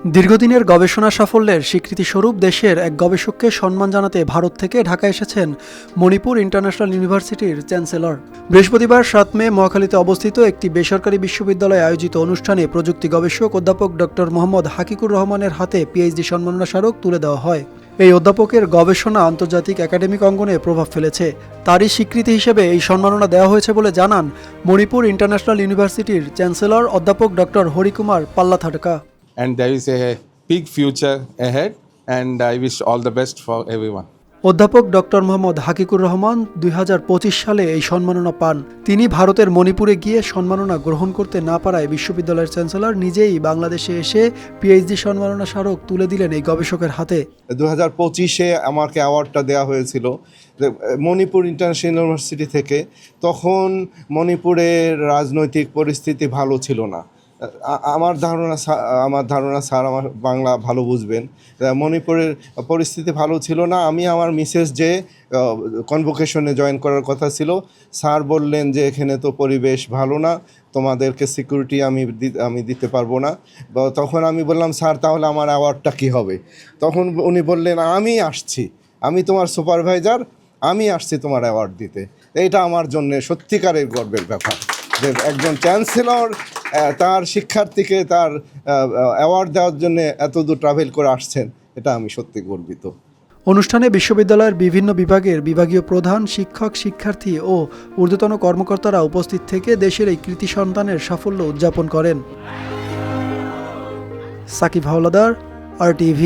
দীর্ঘদিনের গবেষণা সাফল্যের স্বীকৃতিস্বরূপ দেশের এক গবেষককে সম্মান জানাতে ভারত থেকে ঢাকায় এসেছেন মণিপুর ইন্টারন্যাশনাল ইউনিভার্সিটির চ্যান্সেলর। বৃহস্পতিবার ৭ মে মহাখালীতে অবস্থিত একটি বেসরকারি বিশ্ববিদ্যালয়ে আয়োজিত অনুষ্ঠানে প্রযুক্তি গবেষক অধ্যাপক ডক্টর মোহাম্মদ হাকিকুর রহমানের হাতে পিএইচডি সম্মাননা স্মারক তুলে দেওয়া হয়। এই অধ্যাপকের গবেষণা আন্তর্জাতিক একাডেমিক অঙ্গনে প্রভাব ফেলেছে। তারই স্বীকৃতি হিসেবে এই সম্মাননা দেওয়া হয়েছে বলে জানান মণিপুর ইন্টারন্যাশনাল ইউনিভার্সিটির চ্যান্সেলর অধ্যাপক doctor Harikumar Pallathadka. And there is a big future ahead, and I wish all the best for everyone. অধ্যাপক ডক্টর মোহাম্মদ হাকিকুর রহমান ২০২৫ সালে এই সম্মাননা পান। তিনি ভারতের মণিপুরে গিয়ে সম্মাননা গ্রহণ করতে না পারায় বিশ্ববিদ্যালয়ের চ্যান্সেলর নিজেই বাংলাদেশে এসে পিএইচডি সম্মাননা স্মারক তুলে দিলেন এই গবেষকের হাতে। 2025-এ আমাকে অ্যাওয়ার্ডটা দেওয়া হয়েছিল মণিপুর ইন্টারন্যাশনাল ইউনিভার্সিটি থেকে। তখন মণিপুরের রাজনৈতিক পরিস্থিতি ভালো ছিল না। আমার ধারণা স্যার আমার বাংলা ভালো বুঝবেন। মণিপুরের পরিস্থিতি ভালো ছিল না। আমি আমার মিসেস যে কনভোকেশনে জয়েন করার কথা ছিল, স্যার বললেন যে এখানে তো পরিবেশ ভালো না, তোমাদেরকে সিকিউরিটি আমি দিতে পারবো না। তখন আমি বললাম, স্যার তাহলে আমার অ্যাওয়ার্ডটা কী হবে? তখন উনি বললেন, আমি আসছি, আমি তোমার সুপারভাইজার, আমি আসছি তোমার অ্যাওয়ার্ড দিতে। এইটা আমার জন্য সত্যিকারের গর্বের ব্যাপার যে একজন চ্যান্সেলর তার শিক্ষার্থীকে তার অ্যাওয়ার্ড দেওয়ার জন্য এত দূর ট্রাভেল করে আসছেন, এটা আমি সত্যি গর্বিত। অনুষ্ঠানে বিশ্ববিদ্যালয়ের বিভিন্ন বিভাগের বিভাগীয় প্রধান, শিক্ষক, শিক্ষার্থী ও ঊর্ধ্বতন কর্মকর্তারা উপস্থিত থেকে দেশের এই কৃতি সন্তানের সাফল্য উদযাপন করেন। সাকিব হাওলাদার, RTV।